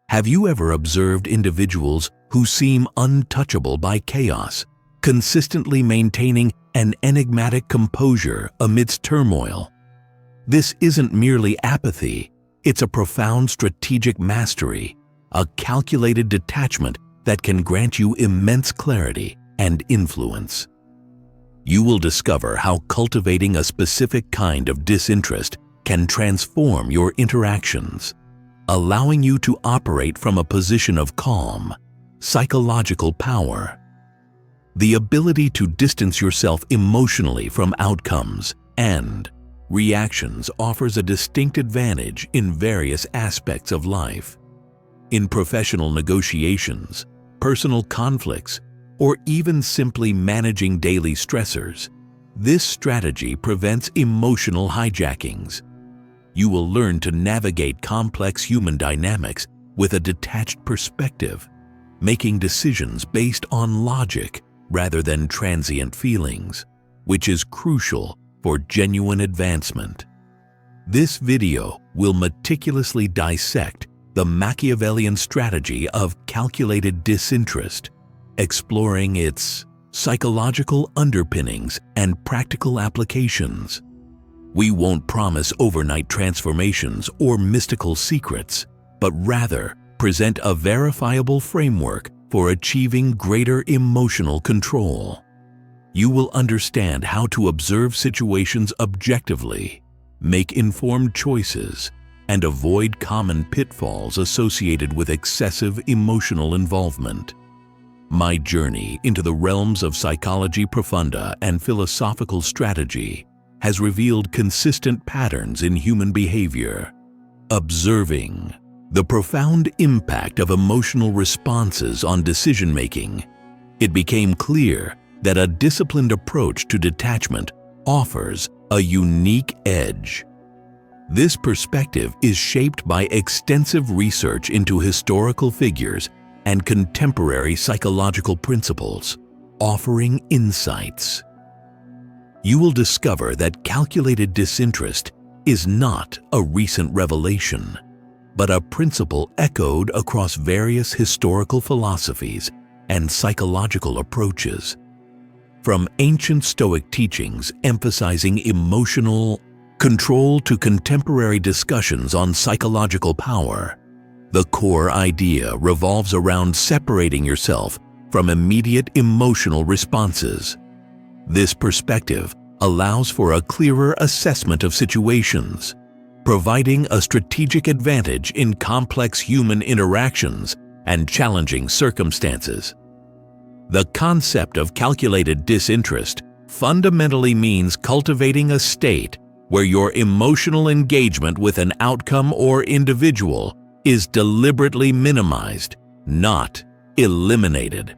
Have you ever observed individuals who seem untouchable by chaos, consistently maintaining an enigmatic composure amidst turmoil? This isn't merely apathy, it's a profound strategic mastery, a calculated detachment that can grant you immense clarity and influence. You will discover how cultivating a specific kind of disinterest can transform your interactions, allowing you to operate from a position of calm, psychological power. The ability to distance yourself emotionally from outcomes and reactions offers a distinct advantage in various aspects of life. In professional negotiations, personal conflicts, or even simply managing daily stressors, this strategy prevents emotional hijackings. You will learn to navigate complex human dynamics with a detached perspective, making decisions based on logic rather than transient feelings, which is crucial for genuine advancement. This video will meticulously dissect the Machiavellian strategy of calculated disinterest, exploring its psychological underpinnings and practical applications. We won't promise overnight transformations or mystical secrets, but rather present a verifiable framework for achieving greater emotional control. You will understand how to observe situations objectively, make informed choices, and avoid common pitfalls associated with excessive emotional involvement. My journey into the realms of psychology profunda and philosophical strategy has revealed consistent patterns in human behavior. Observing the profound impact of emotional responses on decision-making, it became clear that a disciplined approach to detachment offers a unique edge. This perspective is shaped by extensive research into historical figures and contemporary psychological principles, offering insights. You will discover that calculated disinterest is not a recent revelation, but a principle echoed across various historical philosophies and psychological approaches. From ancient Stoic teachings emphasizing emotional control to contemporary discussions on psychological power, the core idea revolves around separating yourself from immediate emotional responses. This perspective allows for a clearer assessment of situations, providing a strategic advantage in complex human interactions and challenging circumstances. The concept of calculated disinterest fundamentally means cultivating a state where your emotional engagement with an outcome or individual is deliberately minimized, not eliminated.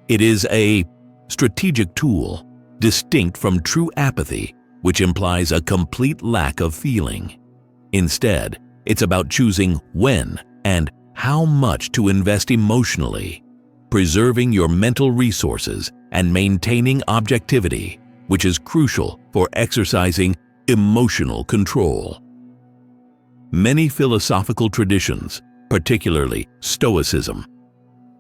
It is a strategic tool distinct from true apathy, which implies a complete lack of feeling. Instead, it's about choosing when and how much to invest emotionally, preserving your mental resources and maintaining objectivity, which is crucial for exercising emotional control. Many philosophical traditions, particularly Stoicism,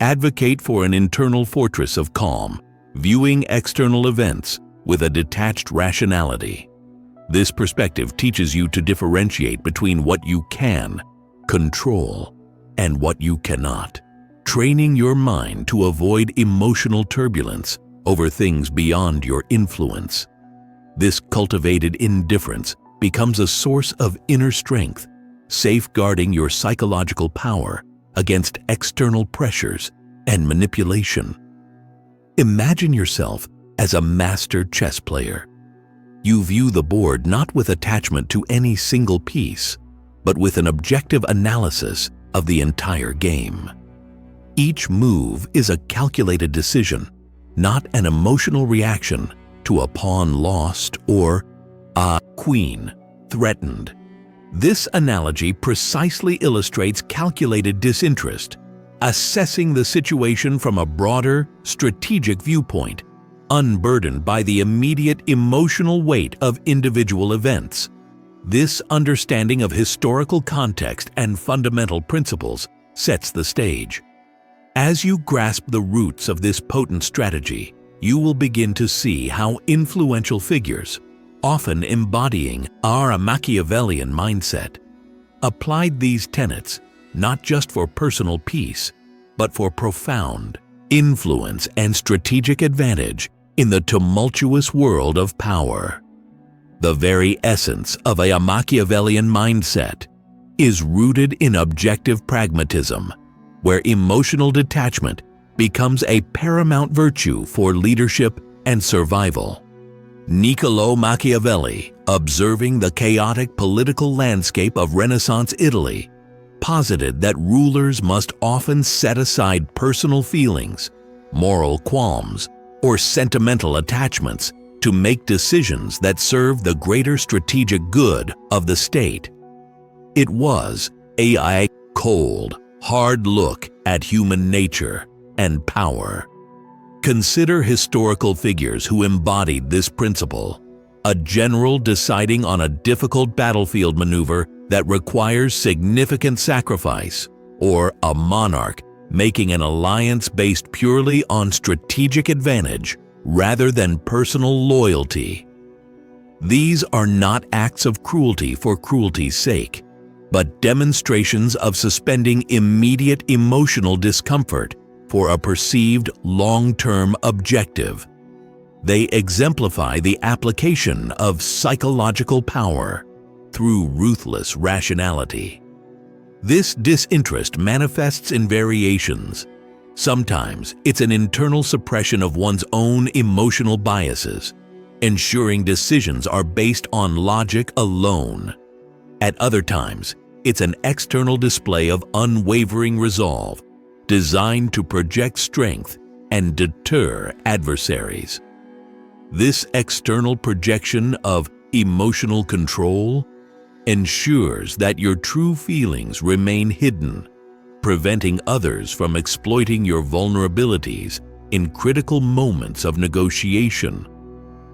advocate for an internal fortress of calm, viewing external events with a detached rationality. This perspective teaches you to differentiate between what you can control and what you cannot, training your mind to avoid emotional turbulence over things beyond your influence. This cultivated indifference becomes a source of inner strength, safeguarding your psychological power against external pressures and manipulation. Imagine yourself as a master chess player. You view the board not with attachment to any single piece, but with an objective analysis of the entire game. Each move is a calculated decision, not an emotional reaction to a pawn lost or a queen threatened. This analogy precisely illustrates calculated disinterest, assessing the situation from a broader, strategic viewpoint, unburdened by the immediate emotional weight of individual events. This understanding of historical context and fundamental principles sets the stage. As you grasp the roots of this potent strategy, you will begin to see how influential figures, often embodying our Machiavellian mindset, applied these tenets not just for personal peace, but for profound influence and strategic advantage in the tumultuous world of power. The very essence of a Machiavellian mindset is rooted in objective pragmatism, where emotional detachment becomes a paramount virtue for leadership and survival. Niccolò Machiavelli, observing the chaotic political landscape of Renaissance Italy, posited that rulers must often set aside personal feelings, moral qualms, or sentimental attachments to make decisions that serve the greater strategic good of the state. It was a cold, hard look at human nature and power. Consider historical figures who embodied this principle. A general deciding on a difficult battlefield maneuver that requires significant sacrifice, or a monarch making an alliance based purely on strategic advantage rather than personal loyalty. These are not acts of cruelty for cruelty's sake, but demonstrations of suspending immediate emotional discomfort for a perceived long-term objective. They exemplify the application of psychological power through ruthless rationality. This disinterest manifests in variations. Sometimes it's an internal suppression of one's own emotional biases, ensuring decisions are based on logic alone. At other times, it's an external display of unwavering resolve, designed to project strength and deter adversaries. This external projection of emotional control ensures that your true feelings remain hidden, preventing others from exploiting your vulnerabilities in critical moments of negotiation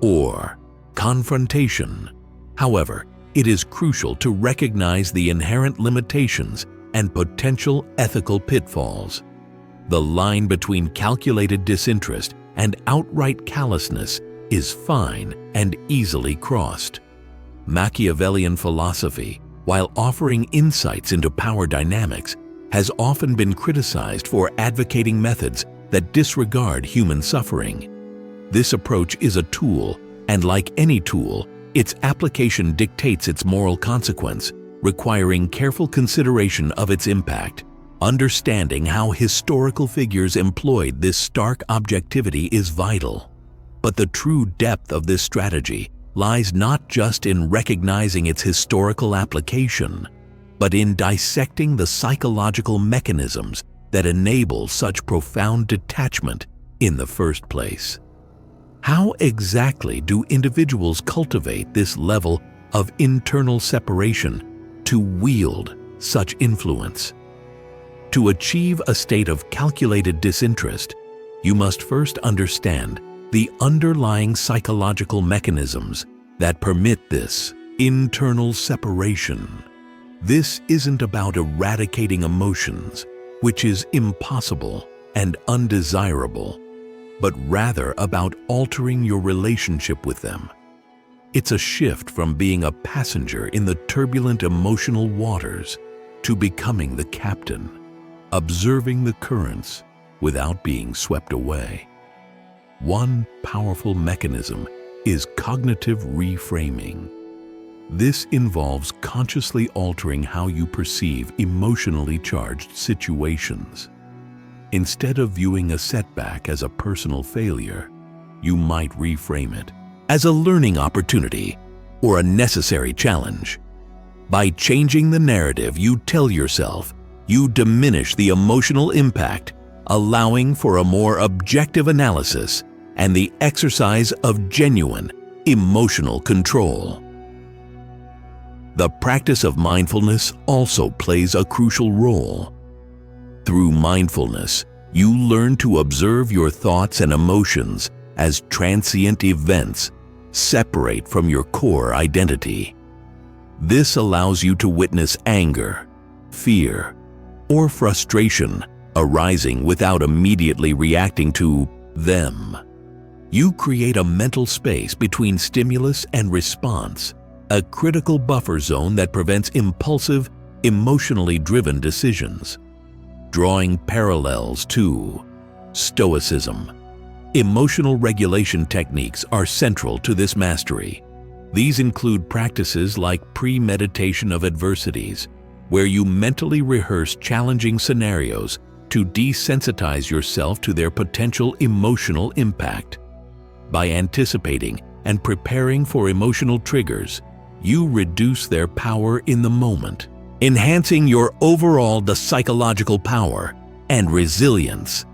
or confrontation. However, it is crucial to recognize the inherent limitations and potential ethical pitfalls. The line between calculated disinterest and outright callousness is fine and easily crossed. Machiavellian philosophy, while offering insights into power dynamics, has often been criticized for advocating methods that disregard human suffering. This approach is a tool, and like any tool, its application dictates its moral consequence, requiring careful consideration of its impact. Understanding how historical figures employed this stark objectivity is vital. But the true depth of this strategy lies not just in recognizing its historical application, but in dissecting the psychological mechanisms that enable such profound detachment in the first place. How exactly do individuals cultivate this level of internal separation to wield such influence? To achieve a state of calculated disinterest, you must first understand the underlying psychological mechanisms that permit this internal separation. This isn't about eradicating emotions, which is impossible and undesirable, but rather about altering your relationship with them. It's a shift from being a passenger in the turbulent emotional waters to becoming the captain, observing the currents without being swept away. One powerful mechanism is cognitive reframing. This involves consciously altering how you perceive emotionally charged situations. Instead of viewing a setback as a personal failure, you might reframe it as a learning opportunity or a necessary challenge. By changing the narrative you tell yourself, you diminish the emotional impact, allowing for a more objective analysis and the exercise of genuine emotional control. The practice of mindfulness also plays a crucial role. Through mindfulness, you learn to observe your thoughts and emotions as transient events separate from your core identity. This allows you to witness anger, fear, or frustration arising without immediately reacting to them. You create a mental space between stimulus and response, a critical buffer zone that prevents impulsive, emotionally driven decisions. Drawing parallels to Stoicism, emotional regulation techniques are central to this mastery. These include practices like premeditation of adversities, where you mentally rehearse challenging scenarios to desensitize yourself to their potential emotional impact. By anticipating and preparing for emotional triggers, you reduce their power in the moment, enhancing your overall psychological power and resilience.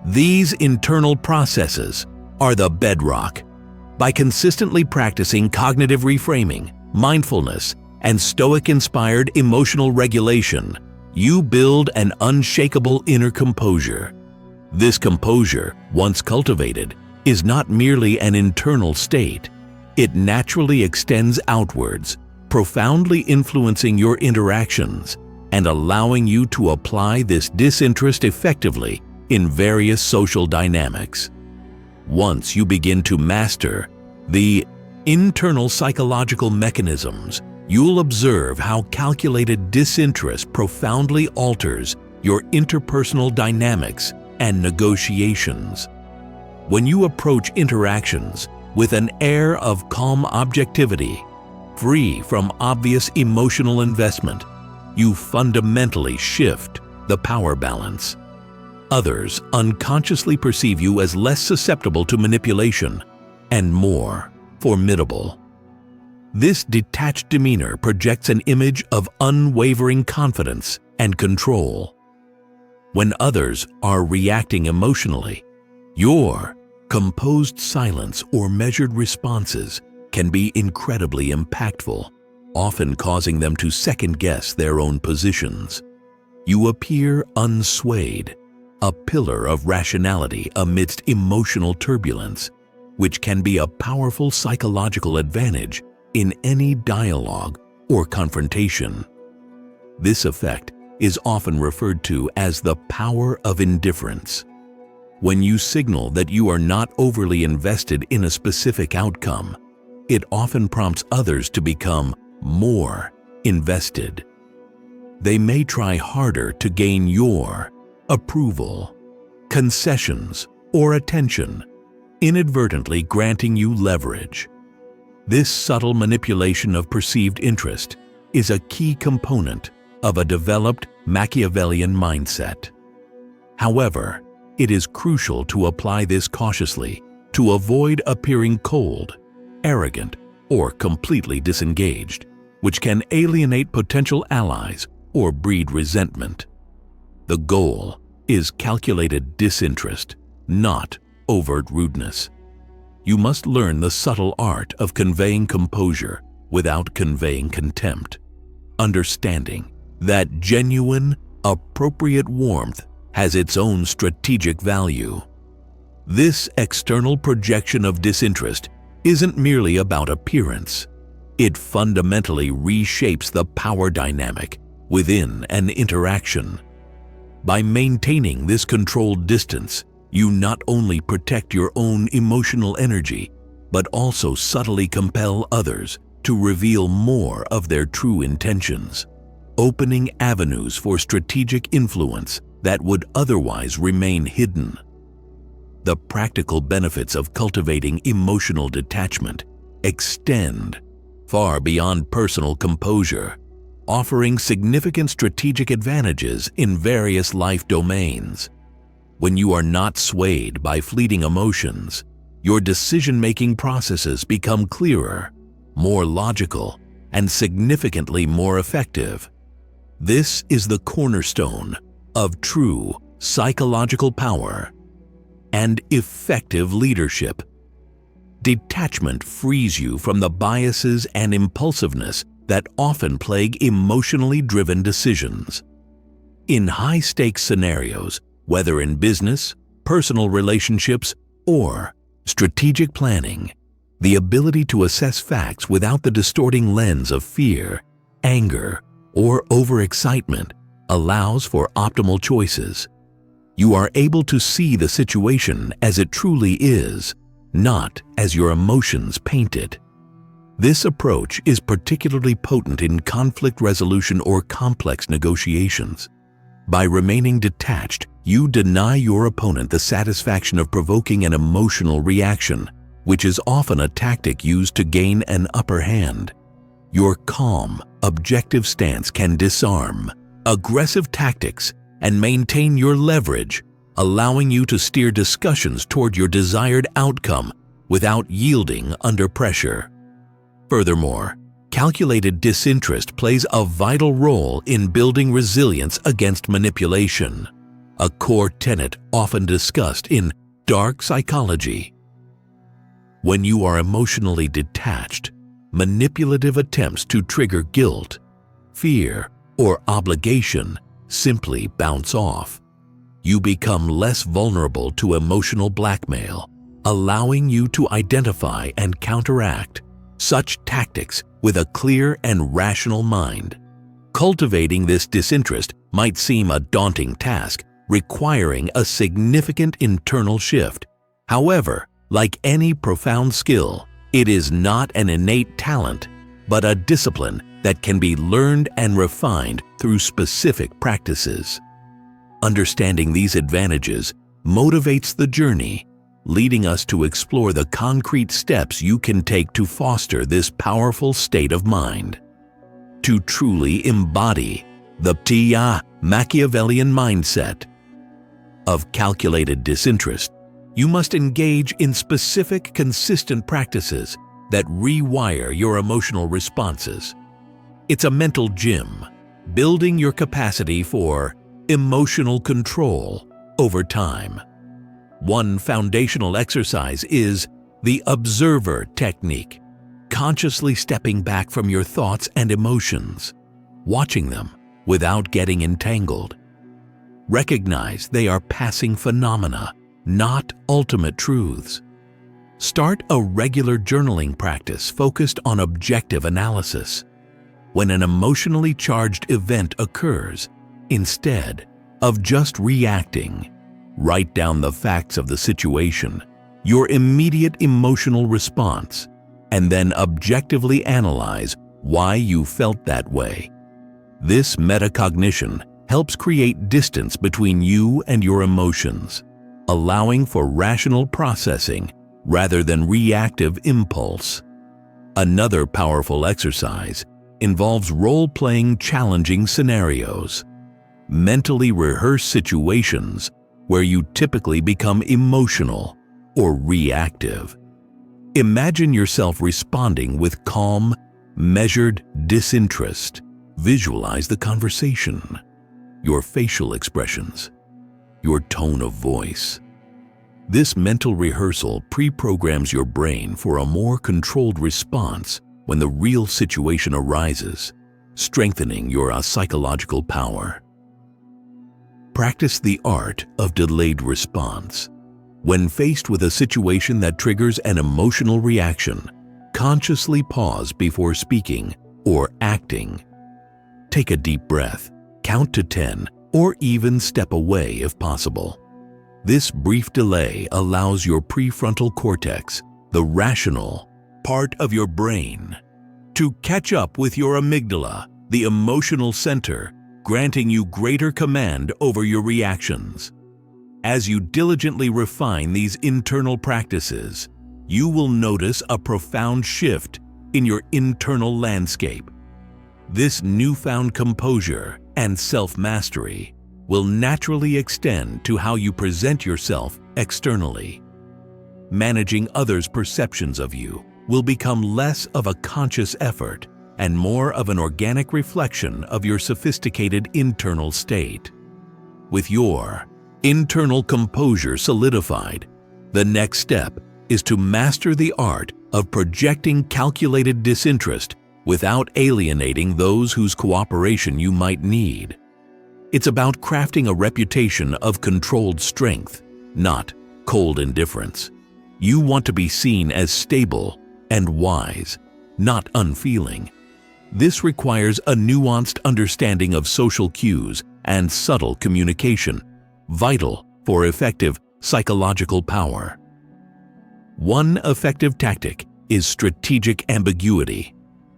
These internal processes are the bedrock. By consistently practicing cognitive reframing, mindfulness, and Stoic-inspired emotional regulation, you build an unshakable inner composure. This composure, once cultivated, is not merely an internal state. It naturally extends outwards, profoundly influencing your interactions and allowing you to apply this disinterest effectively in various social dynamics. Once you begin to master the internal psychological mechanisms, you'll observe how calculated disinterest profoundly alters your interpersonal dynamics and negotiations. When you approach interactions with an air of calm objectivity, free from obvious emotional investment, you fundamentally shift the power balance. Others unconsciously perceive you as less susceptible to manipulation and more formidable. This detached demeanor projects an image of unwavering confidence and control. When others are reacting emotionally, your composed silence or measured responses can be incredibly impactful, often causing them to second-guess their own positions. You appear unswayed, a pillar of rationality amidst emotional turbulence, which can be a powerful psychological advantage in any dialogue or confrontation. This effect is often referred to as the power of indifference. When you signal that you are not overly invested in a specific outcome, it often prompts others to become more invested. They may try harder to gain your approval, concessions, or attention, inadvertently granting you leverage. This subtle manipulation of perceived interest is a key component of a developed Machiavellian mindset. However, it is crucial to apply this cautiously to avoid appearing cold, arrogant, or completely disengaged, which can alienate potential allies or breed resentment. The goal is calculated disinterest, not overt rudeness. You must learn the subtle art of conveying composure without conveying contempt, understanding that genuine, appropriate warmth has its own strategic value. This external projection of disinterest isn't merely about appearance. It fundamentally reshapes the power dynamic within an interaction. By maintaining this controlled distance, you not only protect your own emotional energy, but also subtly compel others to reveal more of their true intentions, opening avenues for strategic influence that would otherwise remain hidden. The practical benefits of cultivating emotional detachment extend far beyond personal composure, offering significant strategic advantages in various life domains. When you are not swayed by fleeting emotions, your decision-making processes become clearer, more logical, and significantly more effective. This is the cornerstone of true psychological power and effective leadership. Detachment frees you from the biases and impulsiveness that often plague emotionally driven decisions. In high-stakes scenarios, whether in business, personal relationships, or strategic planning, the ability to assess facts without the distorting lens of fear, anger, or overexcitement allows for optimal choices. You are able to see the situation as it truly is, not as your emotions paint it. This approach is particularly potent in conflict resolution or complex negotiations. By remaining detached, you deny your opponent the satisfaction of provoking an emotional reaction, which is often a tactic used to gain an upper hand. Your calm, objective stance can disarm aggressive tactics and maintain your leverage, allowing you to steer discussions toward your desired outcome without yielding under pressure. Furthermore, calculated disinterest plays a vital role in building resilience against manipulation, a core tenet often discussed in dark psychology. When you are emotionally detached, manipulative attempts to trigger guilt, fear, or obligation simply bounce off. You become less vulnerable to emotional blackmail, allowing you to identify and counteract such tactics with a clear and rational mind. Cultivating this disinterest might seem a daunting task, requiring a significant internal shift. However, like any profound skill, it is not an innate talent, but a discipline that can be learned and refined through specific practices. Understanding these advantages motivates the journey, leading us to explore the concrete steps you can take to foster this powerful state of mind. To truly embody the Machiavellian mindset of calculated disinterest, you must engage in specific, consistent practices that rewire your emotional responses. It's a mental gym, building your capacity for emotional control over time. One foundational exercise is the observer technique, consciously stepping back from your thoughts and emotions, watching them without getting entangled. Recognize they are passing phenomena, not ultimate truths. Start a regular journaling practice focused on objective analysis. When an emotionally charged event occurs, instead of just reacting, write down the facts of the situation, your immediate emotional response, and then objectively analyze why you felt that way. This metacognition helps create distance between you and your emotions, allowing for rational processing rather than reactive impulse. Another powerful exercise involves role-playing challenging scenarios. Mentally rehearse situations where you typically become emotional or reactive. Imagine yourself responding with calm, measured disinterest. Visualize the conversation, your facial expressions, your tone of voice. This mental rehearsal pre-programs your brain for a more controlled response when the real situation arises, strengthening your psychological power. Practice the art of delayed response. When faced with a situation that triggers an emotional reaction, consciously pause before speaking or acting. Take a deep breath, count to 10, or even step away if possible. This brief delay allows your prefrontal cortex, the rational part of your brain, to catch up with your amygdala, the emotional center, granting you greater command over your reactions. As you diligently refine these internal practices, you will notice a profound shift in your internal landscape. This newfound composure and self-mastery will naturally extend to how you present yourself externally. Managing others' perceptions of you will become less of a conscious effort and more of an organic reflection of your sophisticated internal state. With your internal composure solidified, the next step is to master the art of projecting calculated disinterest without alienating those whose cooperation you might need. It's about crafting a reputation of controlled strength, not cold indifference. You want to be seen as stable and wise, not unfeeling. This requires a nuanced understanding of social cues and subtle communication, vital for effective psychological power. One effective tactic is strategic ambiguity.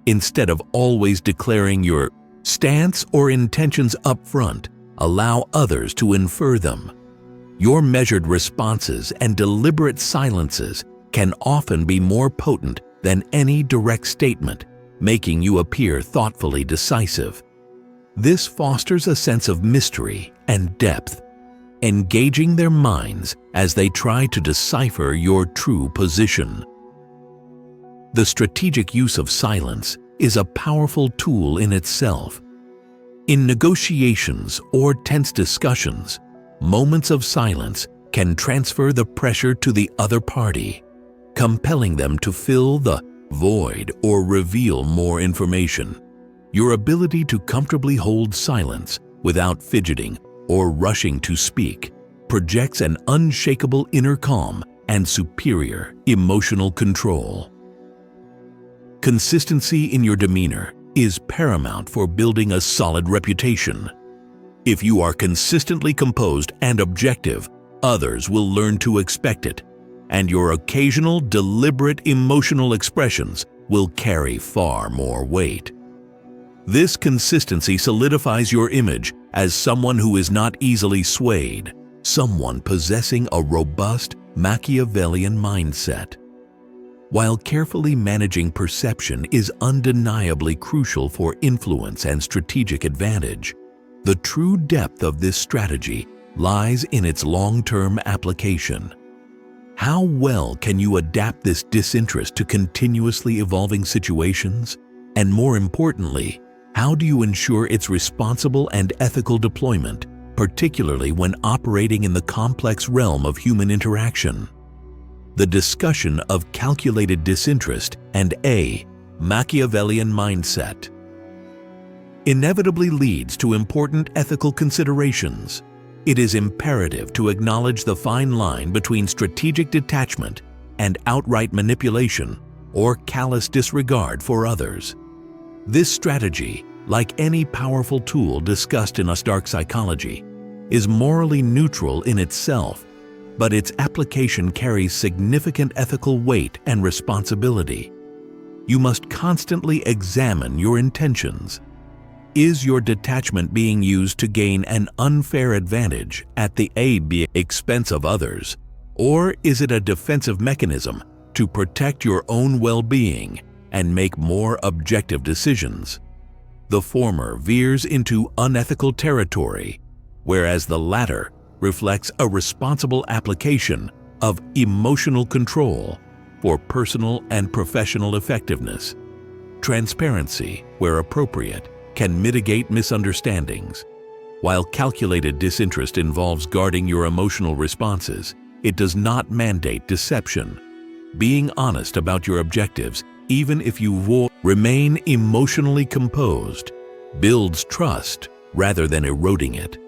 Instead of always declaring your stance or intentions up front, allow others to infer them. Your measured responses and deliberate silences can often be more potent than any direct statement, making you appear thoughtfully decisive. This fosters a sense of mystery and depth, engaging their minds as they try to decipher your true position. The strategic use of silence is a powerful tool in itself. In negotiations or tense discussions, moments of silence can transfer the pressure to the other party, compelling them to fill the void or reveal more information. Your ability to comfortably hold silence without fidgeting or rushing to speak projects an unshakable inner calm and superior emotional control. Consistency in your demeanor is paramount for building a solid reputation. If you are consistently composed and objective, others will learn to expect it, and your occasional deliberate emotional expressions will carry far more weight. This consistency solidifies your image as someone who is not easily swayed, someone possessing a robust Machiavellian mindset. While carefully managing perception is undeniably crucial for influence and strategic advantage, the true depth of this strategy lies in its long-term application. How well can you adapt this disinterest to continuously evolving situations? And more importantly, how do you ensure its responsible and ethical deployment, particularly when operating in the complex realm of human interaction? The discussion of calculated disinterest and a Machiavellian mindset inevitably leads to important ethical considerations. It is imperative to acknowledge the fine line between strategic detachment and outright manipulation or callous disregard for others. This strategy, like any powerful tool discussed in Stoic psychology, is morally neutral in itself, but its application carries significant ethical weight and responsibility. You must constantly examine your intentions. Is your detachment being used to gain an unfair advantage at the expense of others, or is it a defensive mechanism to protect your own well-being and make more objective decisions? The former veers into unethical territory, whereas the latter reflects a responsible application of emotional control for personal and professional effectiveness. Transparency, where appropriate, can mitigate misunderstandings. While calculated disinterest involves guarding your emotional responses, it does not mandate deception. Being honest about your objectives, even if you remain emotionally composed, builds trust rather than eroding it.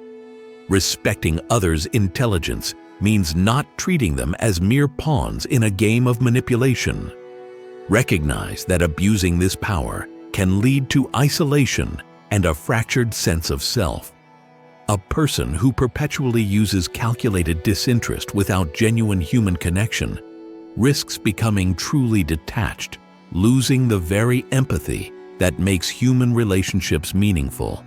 Respecting others' intelligence means not treating them as mere pawns in a game of manipulation. Recognize that abusing this power can lead to isolation and a fractured sense of self. A person who perpetually uses calculated disinterest without genuine human connection risks becoming truly detached, losing the very empathy that makes human relationships meaningful.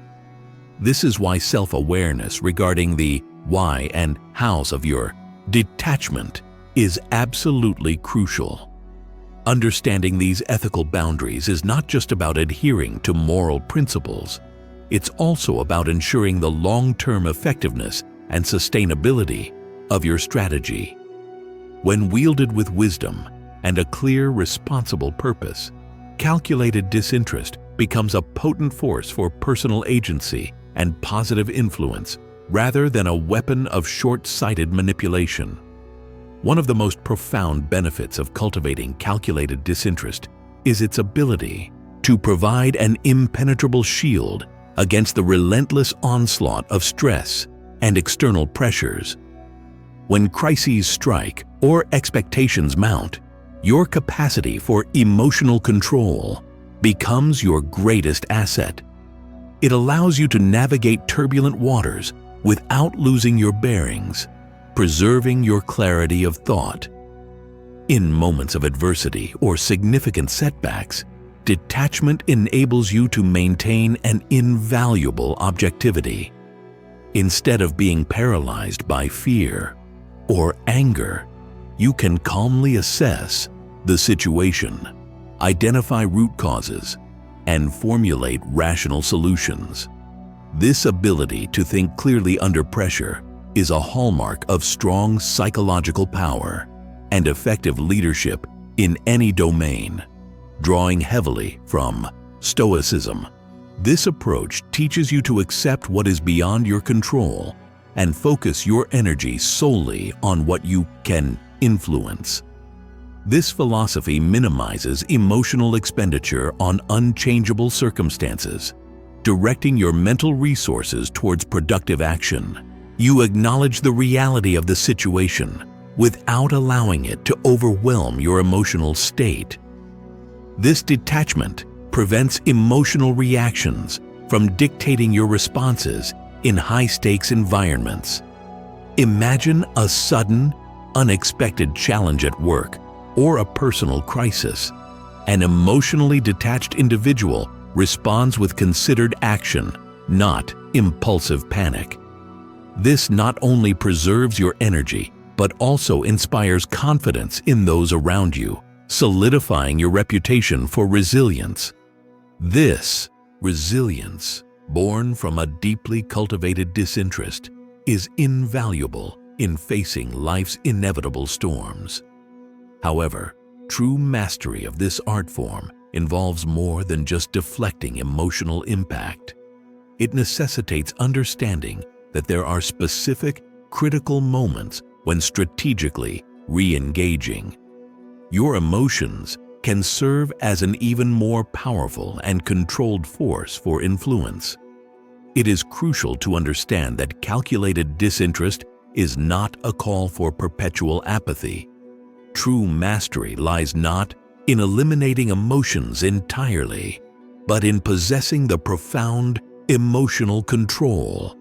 This is why self-awareness regarding the why and hows of your detachment is absolutely crucial. Understanding these ethical boundaries is not just about adhering to moral principles. It's also about ensuring the long-term effectiveness and sustainability of your strategy. When wielded with wisdom and a clear, responsible purpose, calculated disinterest becomes a potent force for personal agency and positive influence rather than a weapon of short-sighted manipulation. One of the most profound benefits of cultivating calculated disinterest is its ability to provide an impenetrable shield against the relentless onslaught of stress and external pressures. When crises strike or expectations mount, your capacity for emotional control becomes your greatest asset. It allows you to navigate turbulent waters without losing your bearings, preserving your clarity of thought. In moments of adversity or significant setbacks, detachment enables you to maintain an invaluable objectivity. Instead of being paralyzed by fear or anger, you can calmly assess the situation, identify root causes, and formulate rational solutions. This ability to think clearly under pressure is a hallmark of strong psychological power and effective leadership in any domain, drawing heavily from Stoicism. This approach teaches you to accept what is beyond your control and focus your energy solely on what you can influence. This philosophy minimizes emotional expenditure on unchangeable circumstances, directing your mental resources towards productive action. You acknowledge the reality of the situation without allowing it to overwhelm your emotional state. This detachment prevents emotional reactions from dictating your responses in high-stakes environments. Imagine a sudden, unexpected challenge at work or a personal crisis. An emotionally detached individual responds with considered action, not impulsive panic. This not only preserves your energy, but also inspires confidence in those around you, solidifying your reputation for resilience. This resilience, born from a deeply cultivated disinterest, is invaluable in facing life's inevitable storms. However, true mastery of this art form involves more than just deflecting emotional impact. It necessitates understanding that there are specific, critical moments when strategically re-engaging. Your emotions can serve as an even more powerful and controlled force for influence. It is crucial to understand that calculated disinterest is not a call for perpetual apathy. True mastery lies not in eliminating emotions entirely, but in possessing the profound emotional control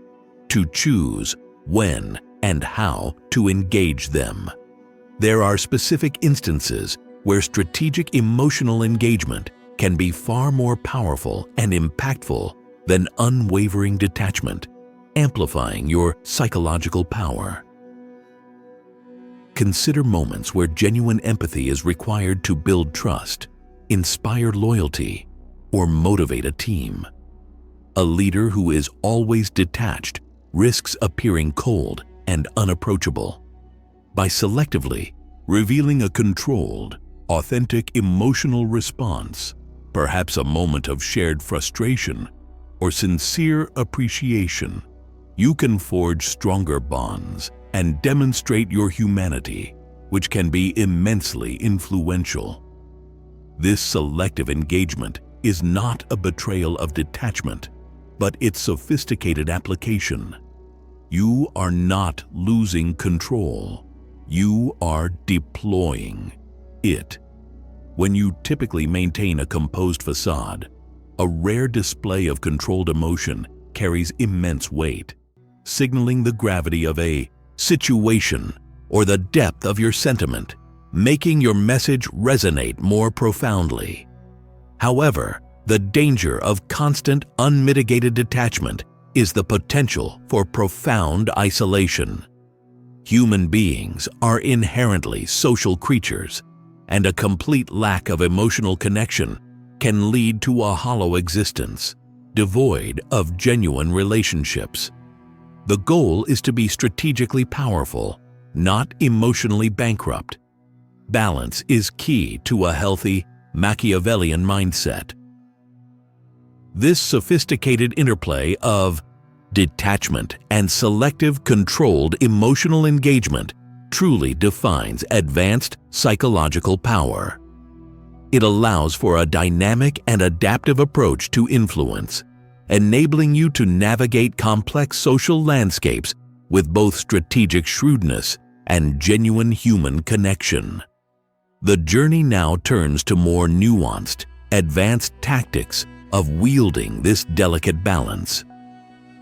to choose when and how to engage them. There are specific instances where strategic emotional engagement can be far more powerful and impactful than unwavering detachment, amplifying your psychological power. Consider moments where genuine empathy is required to build trust, inspire loyalty, or motivate a team. A leader who is always detached risks appearing cold and unapproachable. By selectively revealing a controlled, authentic emotional response, perhaps a moment of shared frustration or sincere appreciation, you can forge stronger bonds and demonstrate your humanity, which can be immensely influential. This selective engagement is not a betrayal of detachment, but its sophisticated application. You are not losing control. You are deploying it. When you typically maintain a composed facade, a rare display of controlled emotion carries immense weight, signaling the gravity of a situation or the depth of your sentiment, making your message resonate more profoundly. However, the danger of constant, unmitigated detachment is the potential for profound isolation. Human beings are inherently social creatures, and a complete lack of emotional connection can lead to a hollow existence, devoid of genuine relationships. The goal is to be strategically powerful, not emotionally bankrupt. Balance is key to a healthy Machiavellian mindset. This sophisticated interplay of detachment and selective, controlled emotional engagement truly defines advanced psychological power. It allows for a dynamic and adaptive approach to influence, enabling you to navigate complex social landscapes with both strategic shrewdness and genuine human connection. The journey now turns to more nuanced, advanced tactics of wielding this delicate balance.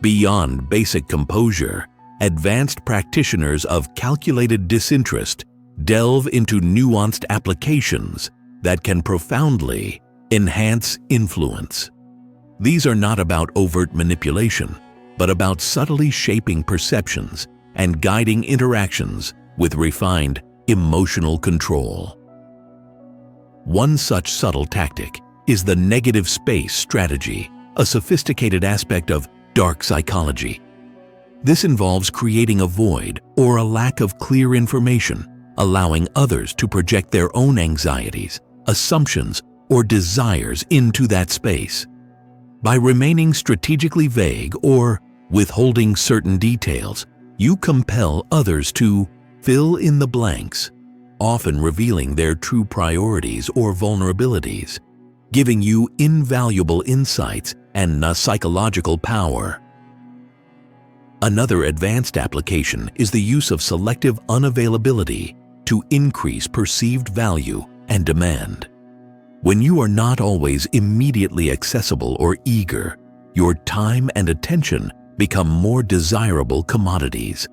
Beyond basic composure, advanced practitioners of calculated disinterest delve into nuanced applications that can profoundly enhance influence. These are not about overt manipulation, but about subtly shaping perceptions and guiding interactions with refined emotional control. One such subtle tactic is the negative space strategy, a sophisticated aspect of dark psychology. This involves creating a void or a lack of clear information, allowing others to project their own anxieties, assumptions, or desires into that space. By remaining strategically vague or withholding certain details, you compel others to fill in the blanks, often revealing their true priorities or vulnerabilities, giving you invaluable insights and psychological power. Another advanced application is the use of selective unavailability to increase perceived value and demand. When you are not always immediately accessible or eager, your time and attention become more desirable commodities.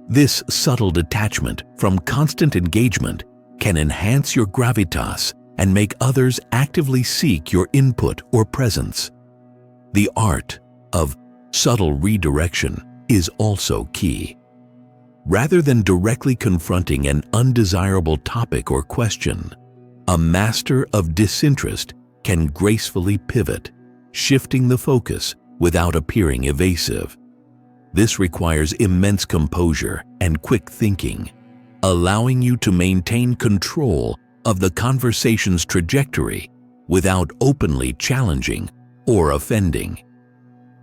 This subtle detachment from constant engagement can enhance your gravitas and make others actively seek your input or presence. The art of subtle redirection is also key. Rather than directly confronting an undesirable topic or question, a master of disinterest can gracefully pivot, shifting the focus without appearing evasive. This requires immense composure and quick thinking, allowing you to maintain control of the conversation's trajectory without openly challenging or offending.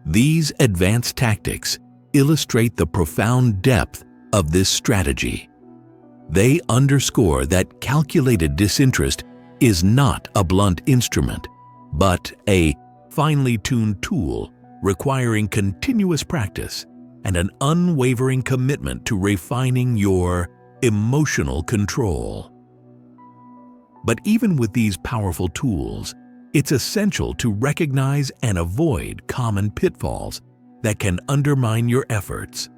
These advanced tactics illustrate the profound depth of this strategy. They underscore that calculated disinterest is not a blunt instrument, but a finely tuned tool requiring continuous practice and an unwavering commitment to refining your emotional control. But even with these powerful tools, it's essential to recognize and avoid common pitfalls that can undermine your efforts.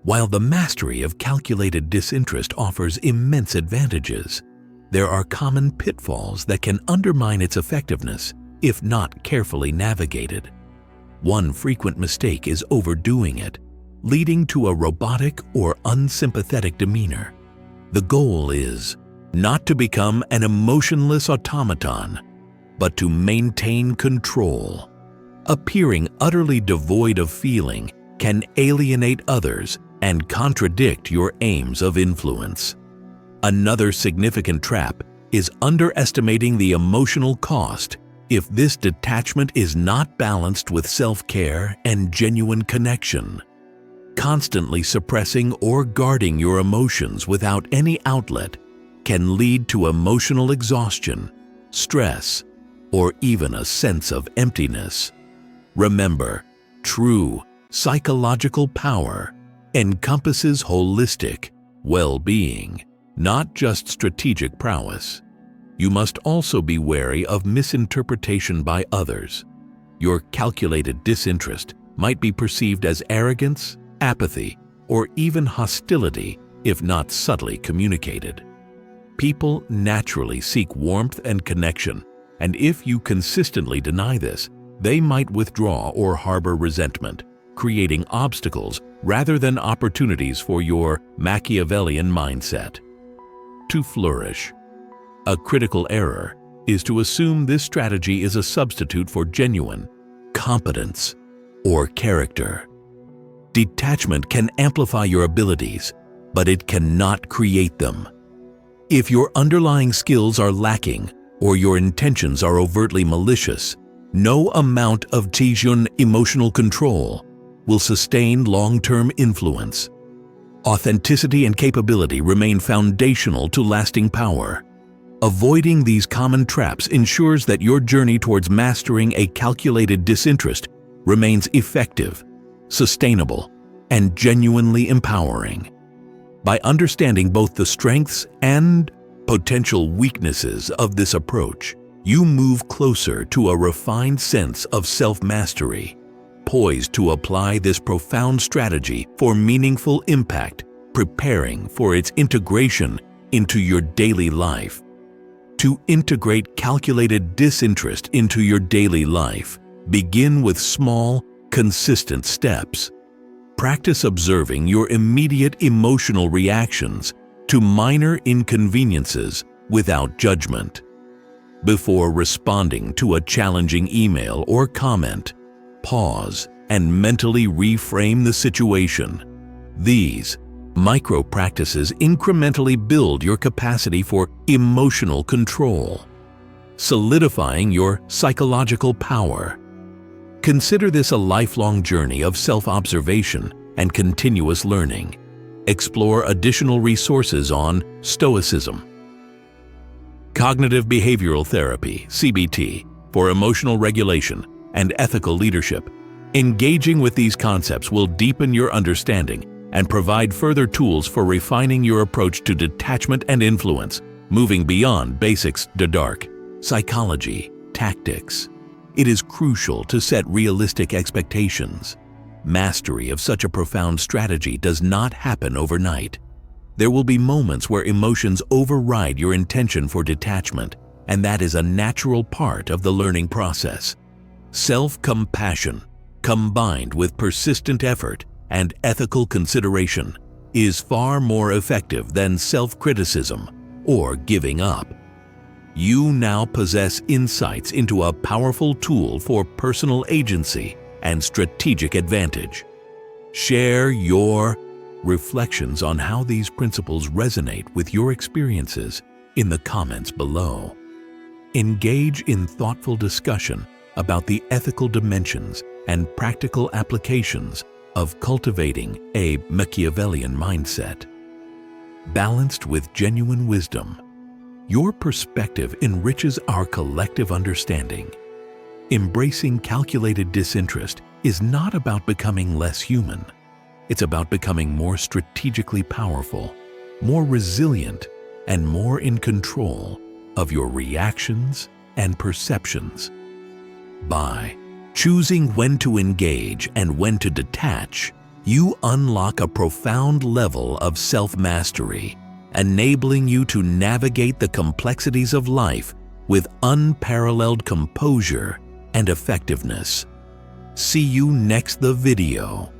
While the mastery of calculated disinterest offers immense advantages, there are common pitfalls that can undermine its effectiveness if not carefully navigated. One frequent mistake is overdoing it, leading to a robotic or unsympathetic demeanor. The goal is not to become an emotionless automaton, but to maintain control. Appearing utterly devoid of feeling can alienate others and contradict your aims of influence. Another significant trap is underestimating the emotional cost if this detachment is not balanced with self-care and genuine connection. Constantly suppressing or guarding your emotions without any outlet can lead to emotional exhaustion, stress, or even a sense of emptiness. Remember, true psychological power encompasses holistic well-being, not just strategic prowess. You must also be wary of misinterpretation by others. Your calculated disinterest might be perceived as arrogance, apathy, or even hostility if not subtly communicated. People naturally seek warmth and connection, and if you consistently deny this, they might withdraw or harbor resentment, creating obstacles rather than opportunities for your Machiavellian mindset. To flourish. A critical error is to assume this strategy is a substitute for genuine competence or character. Detachment can amplify your abilities, but it cannot create them. If your underlying skills are lacking or your intentions are overtly malicious, no amount of Tijun emotional control will sustain long-term influence. Authenticity and capability remain foundational to lasting power. Avoiding these common traps ensures that your journey towards mastering a calculated disinterest remains effective, sustainable, and genuinely empowering. By understanding both the strengths and potential weaknesses of this approach, you move closer to a refined sense of self-mastery, poised to apply this profound strategy for meaningful impact, preparing for its integration into your daily life. To integrate calculated disinterest into your daily life, begin with small, consistent steps. Practice observing your immediate emotional reactions to minor inconveniences without judgment. Before responding to a challenging email or comment, pause and mentally reframe the situation. These micro-practices incrementally build your capacity for emotional control, solidifying your psychological power. Consider this a lifelong journey of self-observation and continuous learning. Explore additional resources on Stoicism, Cognitive Behavioral Therapy, CBT, for emotional regulation and ethical leadership. Engaging with these concepts will deepen your understanding and provide further tools for refining your approach to detachment and influence, moving beyond basics to dark psychology, tactics. It is crucial to set realistic expectations. Mastery of such a profound strategy does not happen overnight. There will be moments where emotions override your intention for detachment, and that is a natural part of the learning process. Self-compassion, combined with persistent effort and ethical consideration, is far more effective than self-criticism or giving up. You now possess insights into a powerful tool for personal agency and strategic advantage. Share your reflections on how these principles resonate with your experiences in the comments below. Engage in thoughtful discussion about the ethical dimensions and practical applications of cultivating a Machiavellian mindset. Balanced with genuine wisdom, your perspective enriches our collective understanding. Embracing calculated disinterest is not about becoming less human. It's about becoming more strategically powerful, more resilient, and more in control of your reactions and perceptions. By choosing when to engage and when to detach, you unlock a profound level of self-mastery, enabling you to navigate the complexities of life with unparalleled composure and effectiveness. See you next the video.